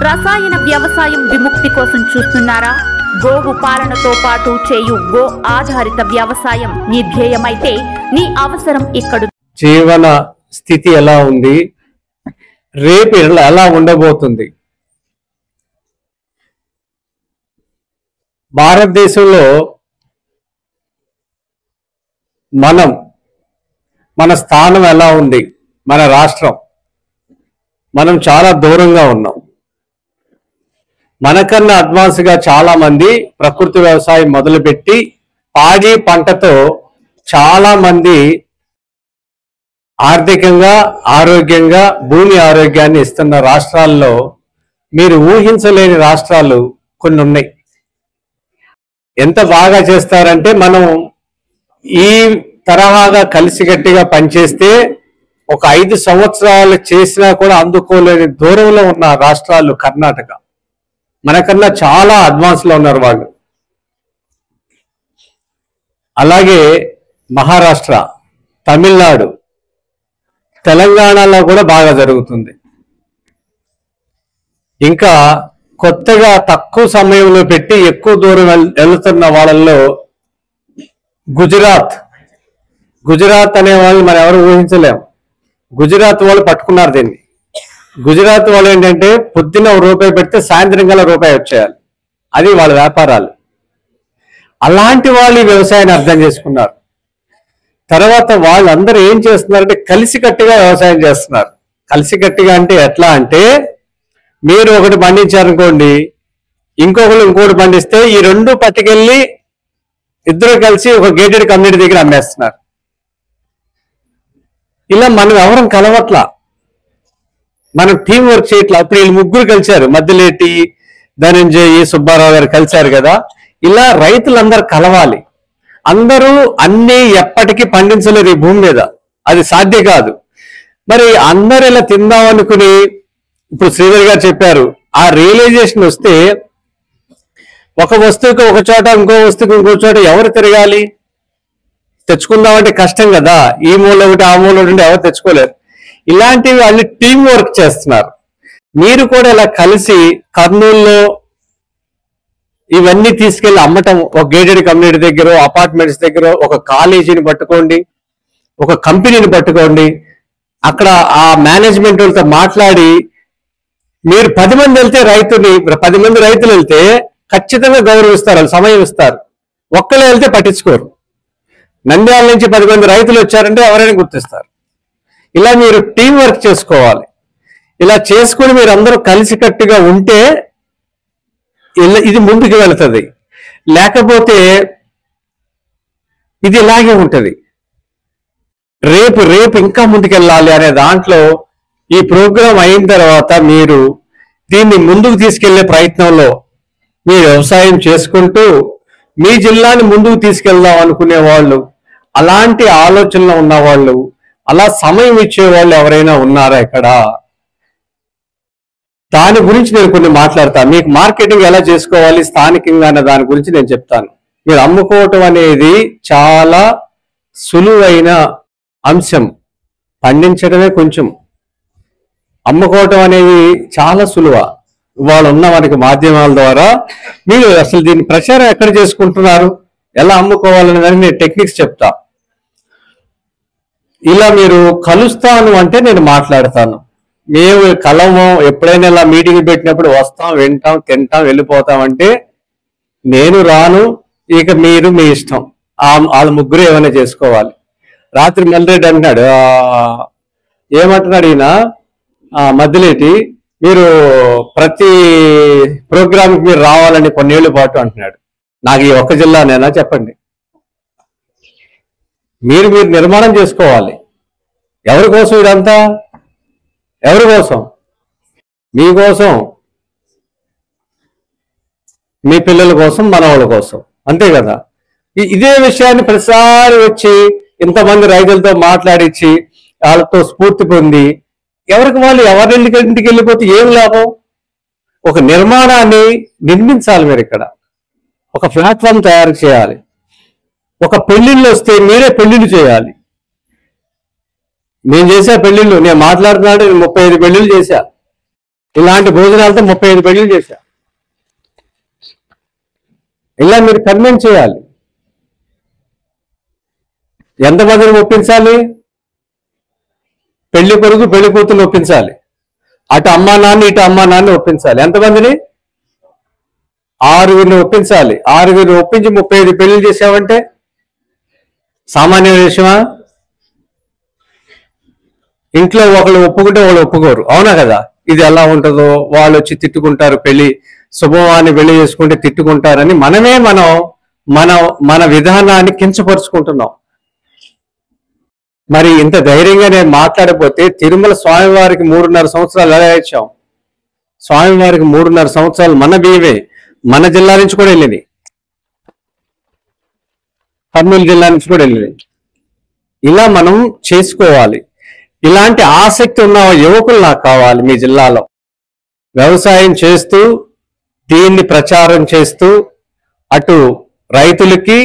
రసాయన వ్యవసాయం విముక్తి కోసం చూస్తున్నారా? గోవు పాలనతో పాటు చేయు గో ఆధారిత వ్యవసాయం నీ ధ్యేయమైతే నీ అవసరం ఇక్కడ. జీవన స్థితి ఎలా ఉంది, రేపు ఎలా ఉండబోతుంది? భారతదేశంలో మన స్థానం ఎలా ఉంది? మన రాష్ట్రం, మనం చాలా దూరంగా ఉన్నాం. మనకన్నా అడ్వాన్స్ గా చాలా మంది ప్రకృతి వ్యవసాయం మొదలుపెట్టి పాడి పంటతో చాలా మంది ఆర్థికంగా, ఆరోగ్యంగా, భూమి ఆరోగ్యాన్ని ఇస్తున్న రాష్ట్రాల్లో మీరు ఊహించలేని రాష్ట్రాలు కొన్ని ఉన్నాయి. ఎంత బాగా చేస్తారంటే, మనం ఈ తరహాగా కలిసికట్టిగా పనిచేస్తే ఒక 5 సంవత్సరాలు చేసినా కూడా అందుకోలేని దూరంలో ఉన్న రాష్ట్రాలు కర్ణాటక. మనకన్నా చాలా అడ్వాన్స్ లో ఉన్నారు వాళ్ళు. అలాగే మహారాష్ట్ర, తమిళనాడు, తెలంగాణలో కూడా బాగా జరుగుతుంది. ఇంకా కొత్తగా తక్కువ సమయంలో పెట్టి ఎక్కువ దూరం వెళుతున్న వాళ్ళల్లో గుజరాత్ అనే వాళ్ళు మనం ఎవరు ఊహించలేం. గుజరాత్ వాళ్ళు పట్టుకున్నారు దీన్ని. గుజరాత్ వాళ్ళు ఏంటంటే పొద్దున్న ₹1 పెడితే సాయంత్రం కల్లా ₹1 వచ్చేయాలి. అది వాళ్ళ వ్యాపారాలు. అలాంటి వాళ్ళు ఈ వ్యవసాయాన్ని అర్థం చేసుకున్నారు. తర్వాత వాళ్ళందరూ ఏం చేస్తున్నారంటే కలిసికట్టుగా వ్యవసాయం చేస్తున్నారు. కలిసికట్టుగా అంటే ఎట్లా అంటే, మీరు ఒకటి పండించారనుకోండి, ఇంకోటి పండిస్తే ఈ 2 పట్టుకెళ్ళి ఇద్దరు కలిసి ఒక గేటెడ్ కమ్యూనిటీ దగ్గర అమ్మేస్తున్నారు. ఇలా మనం ఎవరం కలవట్లా, మనం టీం వర్క్ చేయట్లా. అప్పుడు వీళ్ళు ముగ్గురు కలిశారు, మధ్యలేటి, ధనంజయ్, సుబ్బారావు గారు కలిశారు కదా. ఇలా రైతులందరూ కలవాలి. అందరూ అన్ని ఎప్పటికీ పండించలేరు ఈ భూమి మీద, అది సాధ్యం కాదు. మరి అందరూ ఇలా తిందాం అనుకుని, ఇప్పుడు శ్రీధర్ గారు చెప్పారు, ఆ రియలైజేషన్ వస్తే ఒక వస్తువుకి ఒక చోట, ఇంకో వస్తువుకి ఇంకో చోట ఎవరు తిరగాలి? తెచ్చుకుందామంటే కష్టం కదా. ఈ మూల ఒకటి ఆ మూల ఒకటి ఎవరు తెచ్చుకోలేరు. ఇలాంటివి అన్ని టీం వర్క్ చేస్తున్నారు. మీరు కూడా ఇలా కలిసి కర్నూలులో ఇవన్నీ తీసుకెళ్లి అమ్మటం, ఒక గేటెడ్ కమ్యూనిటీ దగ్గర, అపార్ట్మెంట్స్ దగ్గర, ఒక కాలేజీని పట్టుకోండి, ఒక కంపెనీని పట్టుకోండి. అక్కడ ఆ మేనేజ్మెంట్ వాళ్ళతో మాట్లాడి మీరు 10 మంది వెళ్తే 10 మంది రైతులు వెళ్తే ఖచ్చితంగా గౌరవిస్తారు, వాళ్ళు సమయం ఇస్తారు. ఒక్కళ్ళే వెళ్తే పట్టించుకోరు. నంద్యాల నుంచి 10 మంది రైతులు వచ్చారంటే ఎవరైనా గుర్తిస్తారు. ఇలా మీరు టీం వర్క్ చేసుకోవాలి. ఇలా చేసుకుని మీరు అందరూ కలిసికట్టుగా ఉంటే ఇది ముందుకు వెళుతుంది. లేకపోతే ఇది ఇలాగే ఉంటుంది. రేపు ఇంకా ముందుకెళ్ళాలి అనే దాంట్లో ఈ ప్రోగ్రాం అయిన తర్వాత మీరు దీన్ని ముందుకు తీసుకెళ్లే ప్రయత్నంలో మీరు వ్యవసాయం చేసుకుంటూ మీ జిల్లాని ముందుకు తీసుకెళ్దాం అనుకునే వాళ్ళు, అలాంటి ఆలోచనలో ఉన్నవాళ్ళు, అలా సమయం ఇచ్చేవాళ్ళు ఎవరైనా ఉన్నారా ఇక్కడ? దాని గురించి నేను కొన్ని మాట్లాడతాను. మీకు మార్కెటింగ్ ఎలా చేసుకోవాలి స్థానికంగా అనే దాని గురించి నేను చెప్తాను. మీరు అమ్ముకోవటం అనేది చాలా సులువైన అంశం. పండించడమే కొంచెం, అమ్ముకోవటం అనేది చాలా సులువ. ఇవాళ ఉన్న మనకి మాధ్యమాల ద్వారా మీరు అసలు దీని ప్రచారం ఎక్కడ చేసుకుంటున్నారు, ఎలా అమ్ముకోవాలనే దానికి నేను టెక్నిక్స్ చెప్తా. ఇలా మీరు కలుస్తాను అంటే నేను మాట్లాడతాను. మేము కలము, ఎప్పుడైనా ఇలా మీటింగ్ పెట్టినప్పుడు వస్తాం, వింటాం, తింటాం, వెళ్ళిపోతామంటే నేను రాను. ఇక మీరు మీ ఇష్టం, వాళ్ళ ముగ్గురు ఏమైనా చేసుకోవాలి. రాత్రి మల్లిరెడ్డి అంటున్నాడు, ఏమంటున్నాడు ఈయన మధ్యలేటి, మీరు ప్రతి ప్రోగ్రాంకి మీరు రావాలని కొన్నేళ్ల పాటు అంటున్నాడు. నాకు ఈ ఒక్క జిల్లానేనా చెప్పండి? మీరు నిర్మాణం చేసుకోవాలి. ఎవరి కోసం ఇదంతా? ఎవరి కోసం? మీకోసం, మీ పిల్లల కోసం, మనవాళ్ళ కోసం, అంతే కదా. ఇదే విషయాన్ని ప్రతిసారి వచ్చి ఇంతమంది రైతులతో మాట్లాడించి వాళ్ళతో స్ఫూర్తి పొంది ఎవరికి వాళ్ళు ఎవరింటికి వెళ్ళిపోతే ఏం లాభం? ఒక నిర్మాణాన్ని నిర్మించాలి. మీరు ఇక్కడ ఒక ప్లాట్ఫామ్ తయారు చేయాలి. ఒక పెళ్లిళ్ళు వస్తే మీరే పెళ్లిళ్ళు చేయాలి. నేను చేసా పెళ్లిళ్ళు, నేను మాట్లాడుతున్నాడు, 35 పెళ్లిళ్ళు చేశా. ఇలాంటి భోజనాలతో 35 పెళ్లిళ్ళు చేశా. ఇలా మీరు కన్విన్స్ చేయాలి. ఎంతమందిని ఒప్పించాలి? పెళ్లి కొడుకు పెళ్లి కూతురు ఒప్పించాలి, అటు అమ్మా నాన్న ఇటు అమ్మా నాన్న ఒప్పించాలి. ఎంతమందిని? 6 ఒప్పించాలి. 6 ఒప్పించి 35 పెళ్లి చేసావంటే సామాన్య విషయమా? ఇంట్లో ఒకళ్ళు ఒప్పుకుంటే వాళ్ళు ఒప్పుకోరు, అవునా కదా? ఇది ఎలా ఉంటుందో, వాళ్ళు వచ్చి తిట్టుకుంటారు, పెళ్లి శుభవాన్ని పెళ్లి చేసుకుంటే తిట్టుకుంటారని మనమే మన విధానాన్ని కించపరుచుకుంటున్నాం. మరి ఇంత ధైర్యంగా నేను మాట్లాడకపోతే తిరుమల స్వామివారికి 3.5 సంవత్సరాలు ఎలా ఇచ్చాం? స్వామివారికి 3.5 సంవత్సరాలు మన బియ్యమే, మన జిల్లా నుంచి కూడా వెళ్ళింది, కర్నూలు జిల్లా నుంచి కూడా వెళ్ళింది. ఇలా మనం చేసుకోవాలి. ఇలాంటి ఆసక్తి ఉన్న యువకులు నాకు కావాలి మీ జిల్లాలో. వ్యవసాయం చేస్తూ దీన్ని ప్రచారం చేస్తూ అటు రైతులకి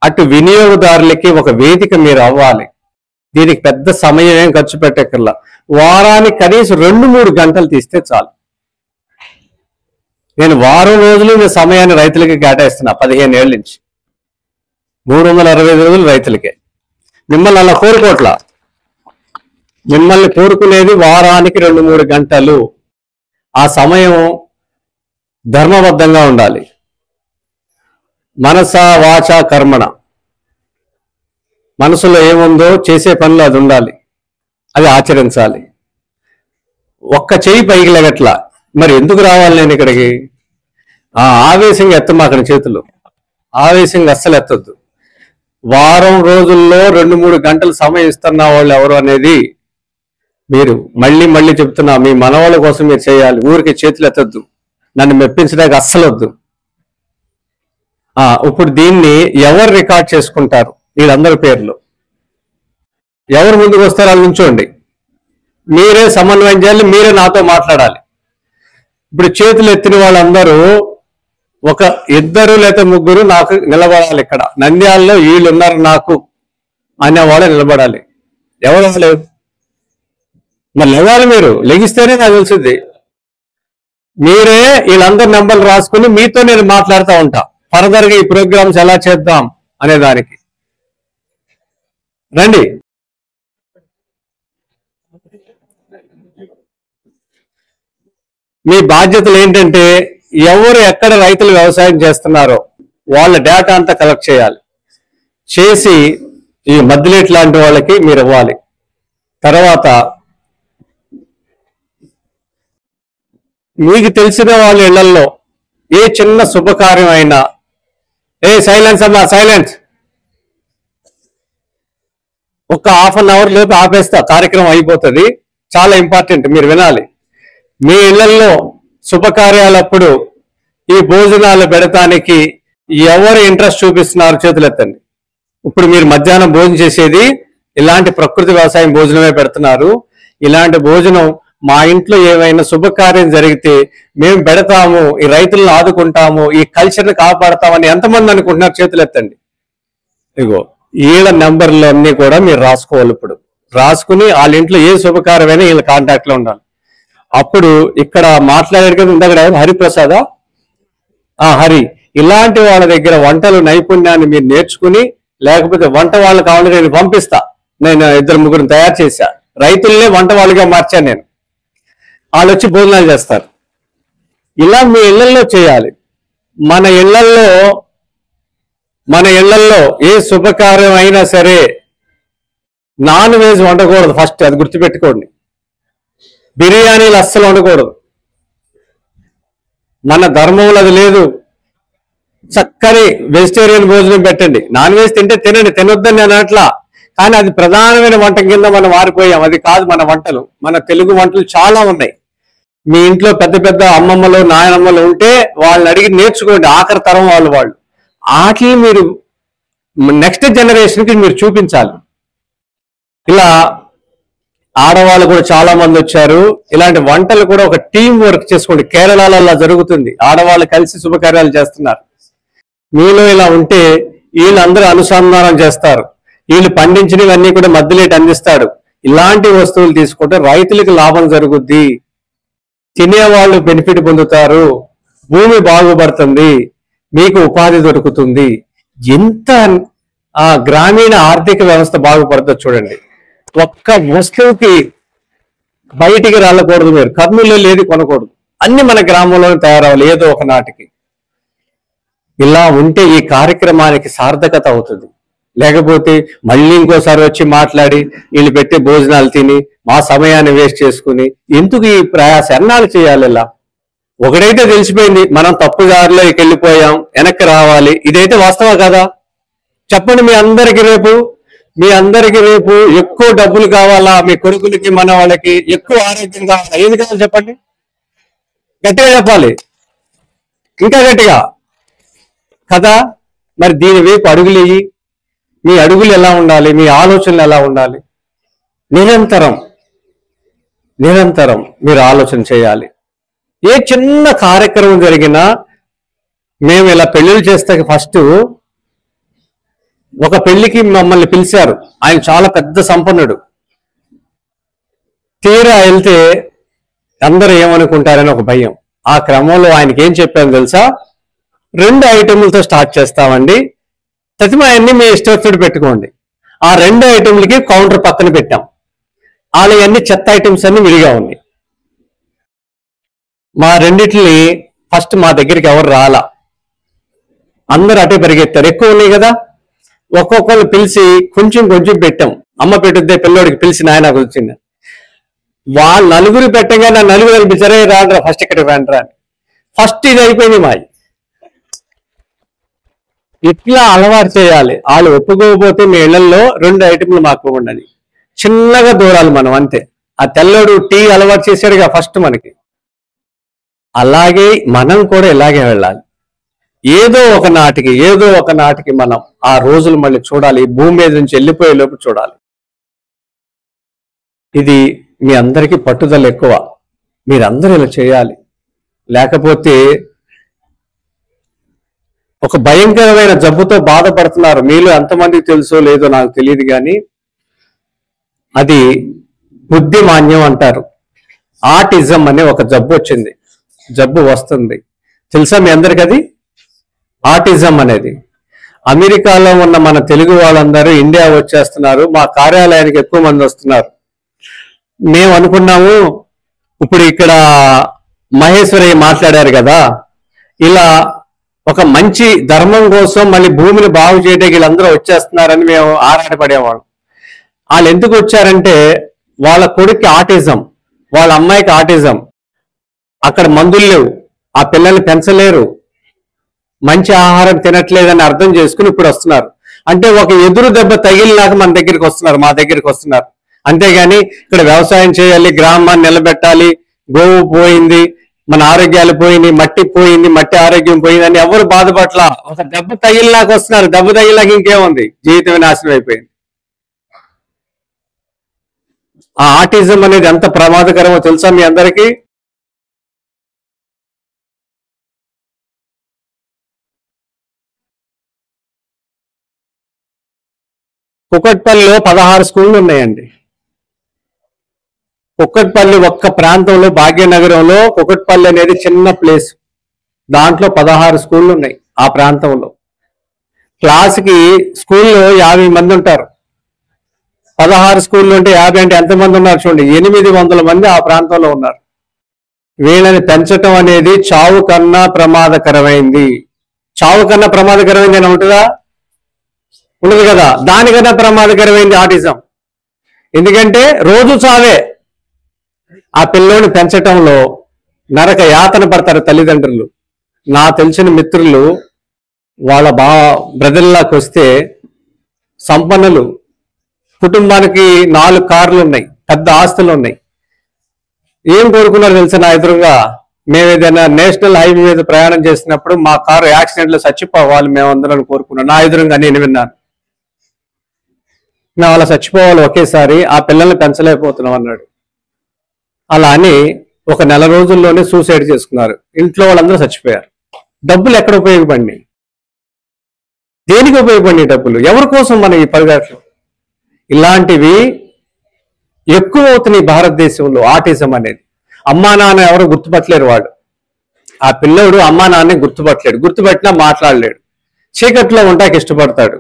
అటు వినియోగదారులకి ఒక వేదిక మీరు అవ్వాలి. దీనికి పెద్ద సమయం ఏం ఖర్చు పెట్టక్కర్లా. వారానికి కనీసం 2-3 గంటలు తీస్తే చాలు. నేను వారం రోజులు మీ సమయాన్ని రైతులకి కేటాయిస్తున్నా 15 ఏళ్ళ నుంచి. 365 రోజులు రైతులకే. మిమ్మల్ని అలా కోరుకోవట్లా, మిమ్మల్ని కోరుకునేది వారానికి 2-3 గంటలు. ఆ సమయం ధర్మబద్ధంగా ఉండాలి. మనస వాచ కర్మణ, మనసులో ఏముందో చేసే పనులు అది ఉండాలి, అది ఆచరించాలి. ఒక్క చెయ్యి పైకి లెగట్లా, మరి ఎందుకు రావాలి నేను ఇక్కడికి? ఆవేశంగా ఎత్తమాకని చేతులు, ఆవేశంగా అస్సలు ఎత్తొద్దు. వారం రోజుల్లో 2-3 గంటలు సమయం ఇస్తున్న వాళ్ళు ఎవరు అనేది మీరు మళ్ళీ చెప్తున్నా, మీ మనవాళ్ళ కోసం మీరు చేయాలి. ఊరికి చేతులు ఎత్తద్దు, నన్ను మెప్పించడానికి అస్సలు వద్దు. ఇప్పుడు దీన్ని ఎవరు రికార్డ్ చేసుకుంటారు? వీళ్ళందరి పేర్లు ఎవరు ముందుకు వస్తారో వాళ్ళు నుంచోండి. మీరే సమన్వయం చేయాలి, మీరే నాతో మాట్లాడాలి. ఇప్పుడు చేతులు ఎత్తిన వాళ్ళందరూ ఒక 2 లేదా 3 నాకు నిలబడాలి. ఇక్కడ నంద్యాలలో వీళ్ళు ఉన్నారు నాకు అనేవాళ్ళు నిలబడాలి. ఎవరు లేవు, మరి లేవాలి. మీరు లెగిస్తేనే నాకు తెలిసింది. మీరే వీళ్ళందరి నెంబర్లు రాసుకుని మీతో నేను మాట్లాడుతూ ఉంటా ఫర్దర్గా ఈ ప్రోగ్రామ్స్ ఎలా చేద్దాం అనే దానికి. రండి. మీ బాధ్యతలు ఏంటంటే ఎవరు ఎక్కడ రైతులు వ్యవసాయం చేస్తున్నారో వాళ్ళ డేటా అంతా కలెక్ట్ చేయాలి. చేసి ఈ మధ్యలేట్ లాంటి వాళ్ళకి మీరు ఇవ్వాలి. తర్వాత మీకు తెలిసిన వాళ్ళ ఇళ్లలో ఏ చిన్న శుభకార్యం అయినా, సైలెన్స్ అమ్మా, సైలెన్స్, ఒక ½ అన్ అవర్ లోపు ఆపేస్తా, కార్యక్రమం అయిపోతుంది. చాలా ఇంపార్టెంట్, మీరు వినాలి. మీ ఇళ్లలో శుభకార్యాలప్పుడు ఈ భోజనాలు పెడతానికి ఎవరు ఇంట్రెస్ట్ చూపిస్తున్నారు చేతులు ఎత్తండి. ఇప్పుడు మీరు మధ్యాహ్నం భోజనం చేసేది ఇలాంటి ప్రకృతి వ్యవసాయం భోజనమే పెడుతున్నారు. ఇలాంటి భోజనం మా ఇంట్లో ఏమైనా శుభకార్యం జరిగితే మేము పెడతాము, ఈ రైతులను ఆదుకుంటాము, ఈ కల్చర్ని కాపాడతామని ఎంతమంది అనుకుంటున్నారు? చేతులు ఎత్తండి. ఇగో వీళ్ళ నెంబర్లు అన్ని కూడా మీరు రాసుకోవాలి. ఇప్పుడు రాసుకుని వాళ్ళ ఇంట్లో ఏ శుభకార్యమైనా వీళ్ళ కాంటాక్ట్ లో ఉండాలి. అప్పుడు ఇక్కడ మాట్లాడారు కదా ఇందాక హరిప్రసాద, హరి, ఇలాంటి వాళ్ళ దగ్గర వంటలు నైపుణ్యాన్ని మీరు నేర్చుకుని, లేకపోతే వంట వాళ్ళు కావాలని నేను పంపిస్తా. నేను 2-3 తయారు చేశా, రైతుల్నే వంట వాళ్ళుగా మార్చాను నేను. వాళ్ళు వచ్చి భోజనాలు చేస్తారు. ఇలా మీ ఇళ్లలో చేయాలి. మన ఇళ్లలో ఏ శుభకార్యం అయినా సరే నాన్ వెజ్ వండకూడదు. ఫస్ట్ అది గుర్తుపెట్టుకోండి. బిర్యానీలు అస్సలు వండకూడదు. మన ధర్మంలో అది లేదు. చక్కని వెజిటేరియన్ భోజనం పెట్టండి. నాన్ వెజ్ తింటే తినండి, తినొద్దని నేను అట్లా, కానీ అది ప్రధానమైన వంట కింద మనం మారిపోయాం. అది కాదు మన వంటలు. మన తెలుగు వంటలు చాలా ఉన్నాయి. మీ ఇంట్లో పెద్ద పెద్ద అమ్మమ్మలు నాయనమ్మలు ఉంటే వాళ్ళని అడిగి నేర్చుకోండి. ఆఖరి తరం వాళ్ళు వాటిని మీరు నెక్స్ట్ జనరేషన్కి మీరు చూపించాలి. ఇలా ఆడవాళ్ళు కూడా చాలా మంది వచ్చారు. ఇలాంటి వంటలు కూడా ఒక టీం వర్క్ చేసుకోండి. కేరళలో అలా జరుగుతుంది. ఆడవాళ్ళు కలిసి శుభకార్యాలు చేస్తున్నారు. మీలో ఇలా ఉంటే వీళ్ళందరూ అనుసంధానం చేస్తారు. వీళ్ళు పండించినవన్నీ కూడా మధ్యలేటి అందిస్తాడు. ఇలాంటి వస్తువులు తీసుకుంటే రైతులకు లాభం జరుగుద్ది. తినేవాళ్ళు బెనిఫిట్ పొందుతారు, భూమి బాగుపడుతుంది, మీకు ఉపాధి దొరుకుతుంది. ఎంత ఆ గ్రామీణ ఆర్థిక వ్యవస్థ బాగుపడుతుందో చూడండి. ఒక్క వస్తువుకి బయటికి రాలకూడదు, మీరు కర్నూలులో లేదు కొనకూడదు, అన్ని మన గ్రామంలోనే తయారవ్వాలి ఏదో ఒక నాటికి. ఇలా ఉంటే ఈ కార్యక్రమానికి సార్థకత అవుతుంది. లేకపోతే మళ్ళీ ఇంకోసారి వచ్చి మాట్లాడి వీళ్ళు పెట్టే భోజనాలు తిని మా సమయాన్ని వేస్ట్ చేసుకుని ఎందుకు ఈ ప్రయాస ఎన్నాళ్ళు చేయాలి? ఇలా ఒకటైతే తెలిసిపోయింది, మనం తప్పు దారిలోకి వెళ్ళిపోయాం, వెనక్కి రావాలి. ఇదైతే వాస్తవం కదా? చెప్పండి, మీ అందరికి రేపు ఎక్కువ డబ్బులు కావాలా? మీ కొడుకులకి మన వాళ్ళకి ఎక్కువ ఆరోగ్యం కావాలా? ఏది కావాలి చెప్పండి? గట్టిగా చెప్పాలి, ఇంకా గట్టిగా కదా? మరి దీని వైపు అడుగులు ఇయ్యి. మీ అడుగులు ఎలా ఉండాలి? మీ ఆలోచనలు ఎలా ఉండాలి? నిరంతరం మీరు ఆలోచన చేయాలి. ఏ చిన్న కార్యక్రమం జరిగినా మేము ఇలా పెళ్లిళ్ళు చేస్తే ఫస్ట్ ఒక పెళ్లికి మమ్మల్ని పిలిచారు. ఆయన చాలా పెద్ద సంపన్నుడు. తీరా వెళ్తే అందరూ ఏమనుకుంటారని ఒక భయం. ఆ క్రమంలో ఆయనకి ఏం చెప్పాను తెలుసా? 2 ఐటెంలతో స్టార్ట్ చేస్తామండి, ప్రతిమాయన్ని మీ ఇష్టొచ్చుడు పెట్టుకోండి. ఆ 2 ఐటెంలకి కౌంటర్ పక్కన పెట్టాం. వాళ్ళ అన్ని చెత్త ఐటమ్స్ అన్ని విడిగా ఉన్నాయి. మా రెండిటిని ఫస్ట్ మా దగ్గరికి ఎవరు రాలా, అందరూ అటే పరిగెత్తారు. ఎక్కువ ఉన్నాయి కదా, ఒక్కొక్కరు పిలిచి కొంచెం పెట్టాం. అమ్మ పెట్టుద్దే పిల్లోడికి పిలిచి నాయన వచ్చింది. వాళ్ళు నలుగురు పెట్టగా నా నలుగురు అనిపించారే రాండ్రా ఫస్ట్ ఇక్కడ రాండ్రా అని. ఫస్ట్ ఇది అయిపోయింది మాది. ఇట్లా అలవాటు చేయాలి. వాళ్ళు ఒప్పుకోకపోతే మీ ఇళ్లలో 2 ఐటెంలు మాకు ఉండని చిన్నగా దూరాలి మనం, అంతే. ఆ తెల్లోడు టీ అలవాటు చేశాడుగా ఫస్ట్ మనకి, అలాగే మనం కూడా ఇలాగే వెళ్ళాలి. ఏదో ఒక నాటికి మనం ఆ రోజులు మళ్ళీ చూడాలి. ఈ భూమి మీద నుంచి వెళ్ళిపోయే లోపు చూడాలి. ఇది మీ అందరికీ పట్టుదల ఎక్కువ, మీరందరూ ఇలా చేయాలి. లేకపోతే ఒక భయంకరమైన జబ్బుతో బాధపడుతున్నారు. మీలో ఎంతమందికి తెలుసో లేదో నాకు తెలియదు, కానీ అది బుద్ధిమాన్యం అంటారు. ఆటిజం అనే ఒక జబ్బు వస్తుంది. తెలుసా మీ అందరికి? అది ఆటిజం అనేది. అమెరికాలో ఉన్న మన తెలుగు వాళ్ళందరూ ఇండియా వచ్చేస్తున్నారు. మా కార్యాలయానికి ఎక్కువ మంది వస్తున్నారు. మేము అనుకున్నాము, ఇప్పుడు ఇక్కడ మహేశ్వరయ్య మాట్లాడారు కదా, ఇలా ఒక మంచి ధర్మం కోసం మళ్ళీ భూమిని బాగు చేయడానికి వీళ్ళందరూ వచ్చేస్తున్నారని మేము ఆరాటపడేవాళ్ళం. వాళ్ళు ఎందుకు వచ్చారంటే వాళ్ళ కొడుక్కి ఆటిజం, వాళ్ళ అమ్మాయికి ఆటిజం. అక్కడ మందులు లేవు, ఆ పిల్లల్ని పెంచలేరు, మంచి ఆహారం తినట్లేదని అర్థం చేసుకుని ఇప్పుడు వస్తున్నారు. అంటే ఒక ఎదురు దెబ్బ తగిలినాక మా దగ్గరికి వస్తున్నారు. అంతేగాని ఇక్కడ వ్యవసాయం చేయాలి, గ్రామాన్ని నిలబెట్టాలి, గోవు పోయింది, మన ఆరోగ్యాలు పోయింది, మట్టి ఆరోగ్యం పోయిందని ఎవరు బాధపట్ల. ఒక దెబ్బ తగిలినాక వస్తున్నారు. దెబ్బ తగిలినాక ఇంకేముంది, జీవితమే నాశనం అయిపోయింది. ఆ ఆటిజం అనేది ఎంత ప్రమాదకరమో తెలుసా మీ అందరికీ? కుకట్పల్లిలో 16 స్కూళ్ళు ఉన్నాయండి. కుకట్పల్లి ఒక్క ప్రాంతంలో, భాగ్యనగరంలో కుకట్పల్లి అనేది చిన్న ప్లేస్, దాంట్లో 16 స్కూళ్ళు ఉన్నాయి. ఆ ప్రాంతంలో క్లాస్కి స్కూల్లో 50 మంది ఉంటారు. 16 స్కూళ్ళు ఉంటే 50 అంటే ఎంతమంది ఉన్నారు చూడండి, 800 మంది ఆ ప్రాంతంలో ఉన్నారు. వీళ్ళని పెంచటం అనేది చావు కన్నా ప్రమాదకరమైంది. అని ఉంటుందా? ఉండదు కదా. దానికన్నా ప్రమాదకరమైంది ఆటిజం. ఎందుకంటే రోజు చావే. ఆ పిల్లోని పెంచటంలో నరక యాతన పడతారు తల్లిదండ్రులు. నా తెలిసిన మిత్రులు వాళ్ళ బ్రదర్లాకి వస్తే సంపన్నులు, కుటుంబానికి 4 కార్లు ఉన్నాయి, పెద్ద ఆస్తులు ఉన్నాయి. ఏం కోరుకున్నారు తెలుసా? నా ఎదురుగా మేము ఏదైనా నేషనల్ హైవే మీద ప్రయాణం చేసినప్పుడు మా కారు యాక్సిడెంట్ లో చచ్చిపోవాలి మేమందరం కోరుకున్నాం. నా ఎదురుగా నేను విన్నాను. మేము అలా చచ్చిపోవాలి ఒకేసారి, ఆ పిల్లల్ని పెంచలేకపోతున్నాం అన్నాడు. అలా అని ఒక నెల రోజుల్లోనే సూసైడ్ చేసుకున్నారు. ఇంట్లో వాళ్ళందరూ చచ్చిపోయారు. డబ్బులు ఎక్కడ ఉపయోగపడినాయి? దేనికి ఉపయోగపడినాయి డబ్బులు? ఎవరి కోసం మన ఈ పరిగెట్లు? ఇలాంటివి ఎక్కువ అవుతున్నాయి భారతదేశంలో. ఆటిజం అనేది అమ్మా నాన్న ఎవరు గుర్తుపట్టలేరు వాడు. ఆ పిల్లోడు అమ్మా నాన్నని గుర్తుపట్టలేడు, గుర్తుపట్టినా మాట్లాడలేడు. చీకట్లో ఉంటాకి ఇష్టపడతాడు,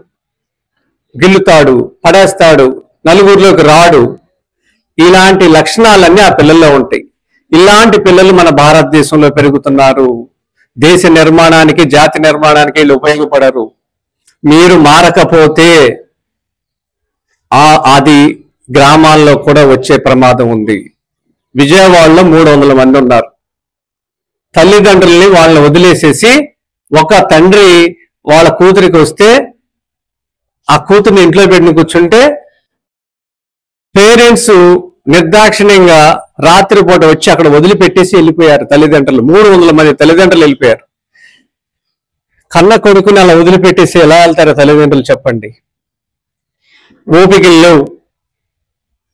గిల్లుతాడు, పడేస్తాడు, నలుగురిలోకి రాడు. ఇలాంటి లక్షణాలన్నీ ఆ పిల్లల్లో ఉంటాయి. ఇలాంటి పిల్లలు మన భారతదేశంలో పెరుగుతున్నారు. దేశ నిర్మాణానికి, జాతి నిర్మాణానికి వీళ్ళు ఉపయోగపడరు. మీరు మారకపోతే అది గ్రామాల్లో కూడా వచ్చే ప్రమాదం ఉంది. విజయవాడలో 300 మంది ఉన్నారు. తల్లిదండ్రుల్ని వాళ్ళని వదిలేసేసి ఒక తండ్రి వాళ్ళ కూతురికి వస్తే ఆ కూతుర్ని ఇంట్లో పెట్టుకుని కూర్చుంటే పేరెంట్స్ నిర్దాక్షిణ్యంగా రాత్రిపూట వచ్చి అక్కడ వదిలిపెట్టేసి వెళ్ళిపోయారు. తల్లిదండ్రులు 300 మంది తల్లిదండ్రులు వెళ్ళిపోయారు. కన్న కొడుకుని అలా వదిలిపెట్టేసి ఎలా వెళ్తారో తల్లిదండ్రులు చెప్పండి. ఓపికలు లేవు,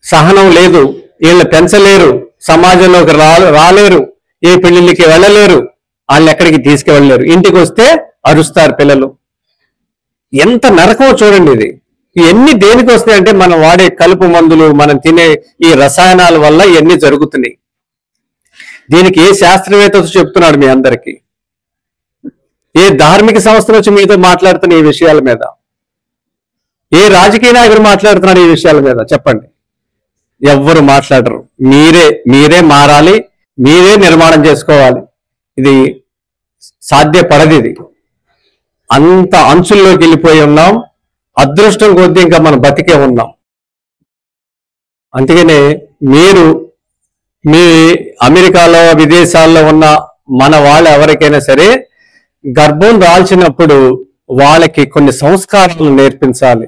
సహనం లేదు, వీళ్ళని పెంచలేరు, సమాజంలోకి రాలేరు, ఏ పెళ్లిళ్ళకి వెళ్ళలేరు, వాళ్ళని ఎక్కడికి తీసుకువెళ్ళలేరు. ఇంటికి వస్తే అరుస్తారు పిల్లలు. ఎంత నరకమో చూడండి ఇది. ఇవన్నీ దేనికి వస్తాయంటే మనం వాడే కలుపు మందులు, మనం తినే ఈ రసాయనాల వల్ల ఇవన్నీ జరుగుతున్నాయి. దీనికి ఏ శాస్త్రవేత్త చెప్తున్నాడు మీ అందరికీ? ఏ ధార్మిక సంస్థలు వచ్చి మీతో మాట్లాడుతున్న ఈ విషయాల మీద? ఏ రాజకీయ నాయకుడు మాట్లాడుతున్నాడు ఈ విషయాల మీద? చెప్పండి. ఎవ్వరు మాట్లాడరు. మీరే మారాలి, మీరే నిర్మాణం చేసుకోవాలి. ఇది సాధ్యపడదు. ఇది అంత అంచుల్లోకి వెళ్ళిపోయి ఉన్నాం. అదృష్టం కొద్దీ ఇంకా మనం బతికే ఉన్నాం. అందుకనే మీరు మీ అమెరికాలో, విదేశాల్లో ఉన్న మన వాళ్ళు ఎవరికైనా సరే గర్భం దాల్చినప్పుడు వాళ్ళకి కొన్ని సంస్కారాలు నేర్పించాలి.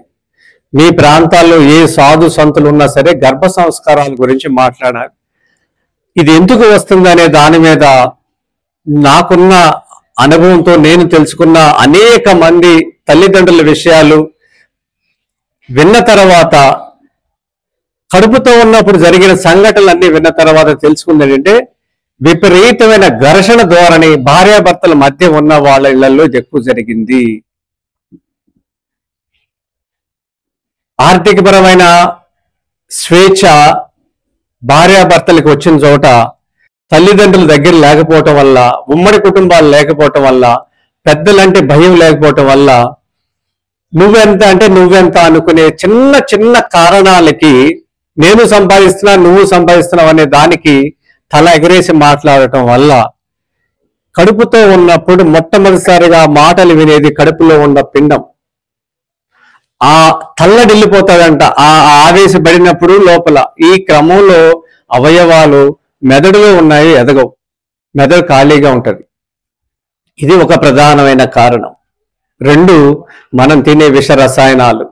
మీ ప్రాంతాల్లో ఏ సాధు సంతులు ఉన్నా సరే గర్భ సంస్కారాల గురించి మాట్లాడాలి. ఇది ఎందుకు వస్తుందనే దాని మీద నాకున్న అనుభవంతో నేను తెలుసుకున్న అనేక మంది తల్లిదండ్రుల విషయాలు విన్న తర్వాత, కడుపుతో ఉన్నప్పుడు జరిగిన సంఘటనలన్నీ విన్న తర్వాత తెలుసుకుంది ఏంటంటే విపరీతమైన ఘర్షణ ధోరణి భార్యాభర్తల మధ్య ఉన్న వాళ్ళ ఇళ్లలో ఎక్కువ జరిగింది. ఆర్థికపరమైన స్వేచ్ఛ భార్యాభర్తలకు వచ్చిన చోట తల్లిదండ్రుల దగ్గర లేకపోవటం వల్ల, ఉమ్మడి కుటుంబాలు లేకపోవటం వల్ల, పెద్దలంటే భయం లేకపోవటం వల్ల నువ్వెంత అంటే నువ్వెంత అనుకునే చిన్న చిన్న కారణాలకి నేను సంపాదిస్తున్నా, నువ్వు సంపాదిస్తున్నావు అనే దానికి తల ఎగరేసి మాట్లాడటం వల్ల కడుపుతో ఉన్నప్పుడు మొట్టమొదటిసారిగా మాటలు వినేది కడుపులో ఉన్న పిండం. ఆ తల్లడిల్లిపోతాడంట ఆ ఆవేశపడినప్పుడు లోపల. ఈ క్రమంలో అవయవాలు మెదడులో ఉన్నాయి, ఎదగవు, మెదడు ఖాళీగా ఉంటది. ఇది ఒక ప్రధానమైన కారణం. 2, మనం తినే విష రసాయనాలు.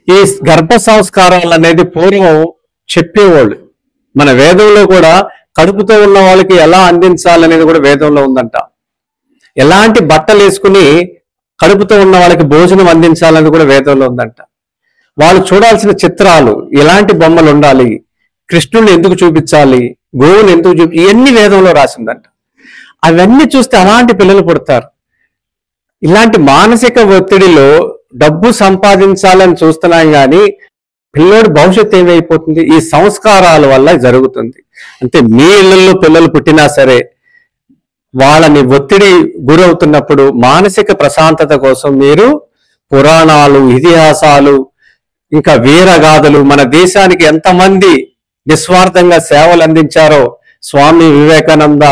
ఈ గర్భ సంస్కారాలు అనేది పూర్వం చెప్పేవాళ్ళు. మన వేదంలో కూడా కడుపుతో ఉన్న వాళ్ళకి ఎలా అందించాలనేది కూడా వేదంలో ఉందంట. ఎలాంటి బట్టలు వేసుకుని కడుపుతో ఉన్న వాళ్ళకి భోజనం అందించాలని కూడా వేదంలో ఉందంట. వాళ్ళు చూడాల్సిన చిత్రాలు, ఎలాంటి బొమ్మలు ఉండాలి, కృష్ణుని ఎందుకు చూపించాలి, గోవుని ఎందుకు ఇవన్నీ వేదంలో రాసిందంట. అవన్నీ చూస్తే అలాంటి పిల్లలు పుడతారు. ఇలాంటి మానసిక ఒత్తిడిలో డబ్బు సంపాదించాలని చూస్తున్నాం కానీ పిల్లోడి భవిష్యత్తు ఏమైపోతుంది? ఈ సంస్కారాల వల్ల జరుగుతుంది. అంటే మీ ఇళ్లలో పిల్లలు పుట్టినా సరే వాళ్ళని ఒత్తిడి గురవుతున్నప్పుడు మానసిక ప్రశాంతత కోసం మీరు పురాణాలు, ఇతిహాసాలు, ఇంకా వీరగాథలు, మన దేశానికి ఎంతమంది నిస్వార్థంగా సేవలు అందించారో స్వామి వివేకానంద,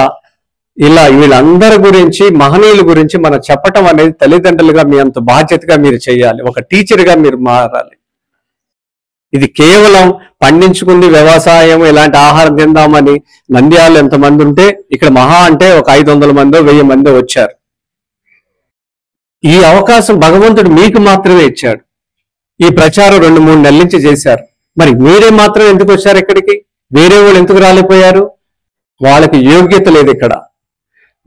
ఇలా వీళ్ళందరి గురించి, మహనీయుల గురించి మనం చెప్పటం అనేది తల్లిదండ్రులుగా మీ అంత బాధ్యతగా మీరు చేయాలి. ఒక టీచర్గా మీరు మారాలి. ఇది కేవలం పండించుకుంది వ్యవసాయం, ఇలాంటి ఆహారం తిందామని నంద్యాలు ఎంతమంది ఉంటే ఇక్కడ మహా అంటే ఒక 500 మందో 1000 మందో వచ్చారు. ఈ అవకాశం భగవంతుడు మీకు మాత్రమే ఇచ్చాడు. ఈ ప్రచారం 2-3 నెలల నుంచి చేశారు. మరి మీరే మాత్రం ఎందుకు వచ్చారు ఇక్కడికి? వేరే వాళ్ళు ఎందుకు రాలిపోయారు? వాళ్ళకి యోగ్యత లేదు ఇక్కడ.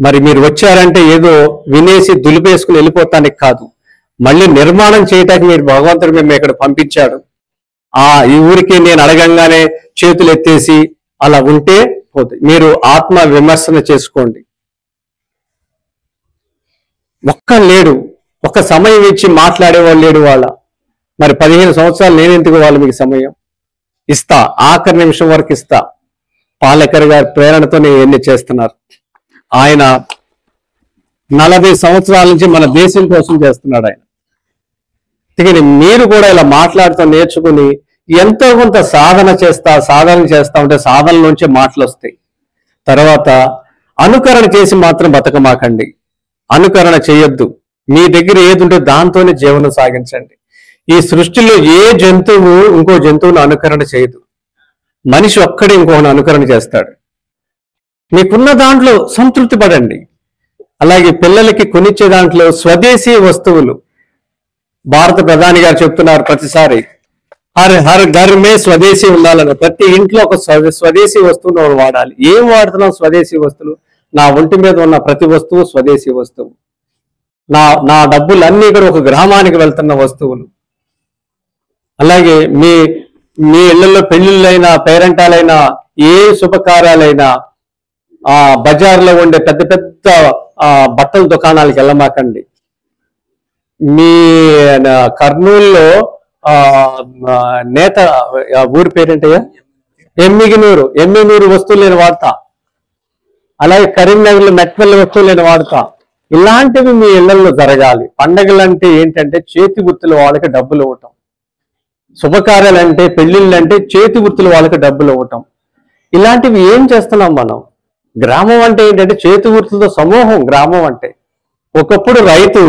మరి మీరు వచ్చారంటే ఏదో వినేసి దులిపేసుకుని వెళ్ళిపోతానికి కాదు, మళ్ళీ నిర్మాణం చేయటానికి మీరు భగవంతుడు మేము ఇక్కడ పంపించాడు. ఈ ఊరికి నేను అడగంగానే చేతులు ఎత్తేసి అలా ఉంటే పోతుంది. మీరు ఆత్మ విమర్శన చేసుకోండి. లేడు, ఒక్క సమయం ఇచ్చి మాట్లాడేవాళ్ళు లేడు వాళ్ళ. మరి 15 సంవత్సరాలు నేనెందుకు వాళ్ళు మీకు సమయం ఇస్తా, ఆఖరి నిమిషం వరకు ఇస్తా. పాలేకర్ గారి ప్రేరణతో ఇవన్నీ చేస్తున్నారు. ఆయన 40 సంవత్సరాల నుంచి మన దేశం కోసం చేస్తున్నాడు ఆయన. అందుకని మీరు కూడా ఇలా మాట్లాడుతూ నేర్చుకుని ఎంతో కొంత సాధన చేస్తా ఉంటే సాధన నుంచి మాటలు వస్తాయి. తర్వాత అనుకరణ చేసి మాత్రం బతకమాకండి. అనుకరణ చేయొద్దు. మీ దగ్గర ఏది ఉంటే దాంతోనే జీవనం సాగించండి. ఈ సృష్టిలో ఏ జంతువు ఇంకో జంతువును అనుకరణ చేయదు. మనిషి ఒక్కడే ఇంకొకటి అనుకరణ చేస్తాడు. మీకున్న దాంట్లో సంతృప్తి పడండి. అలాగే పిల్లలకి కొనిచ్చే దాంట్లో స్వదేశీ వస్తువులు, భారత ప్రధాని గారు చెప్తున్నారు ప్రతిసారి హర్ ఘర్ మే స్వదేశీ ఉండాలని. ప్రతి ఇంట్లో ఒక స్వదేశీ వస్తువును వాడాలి. ఏం వాడుతున్నాం స్వదేశీ వస్తువులు? నా ఒంటి మీద ఉన్న ప్రతి వస్తువు స్వదేశీ వస్తువు. నా డబ్బులన్నీ కూడా ఒక గ్రామానికి వెళ్తున్న వస్తువులు. అలాగే మీ ఇళ్లలో పెళ్లిళ్ళైనా పేరెంటాలైనా ఏ శుభకార్యాలైనా బజార్లో ఉండే పెద్ద పెద్ద బట్టల దుకాణాలకు వెళ్ళమాకండి. మీ కర్నూలులో నేత ఊరి పేరేంటయ్యా, ఎమ్మిగినూరు వస్తువులు నేను వాడతా. అలాగే కరీంనగర్లో మెట్పల్లి వస్తువులు నేను వాడతా. ఇలాంటివి మీ ఇళ్లలో జరగాలి. పండగలు అంటే ఏంటంటే చేతి వృత్తుల వాళ్ళకి డబ్బులు ఇవ్వటం. శుభకార్యాలు అంటే పెళ్లిళ్ళు అంటే చేతి వృత్తుల వాళ్ళకి డబ్బులు ఇవ్వటం. ఇలాంటివి ఏం చేస్తున్నాం మనం? గ్రామం అంటే ఏంటంటే చేతి వృత్తులతో సమూహం గ్రామం అంటే. ఒకప్పుడు రైతు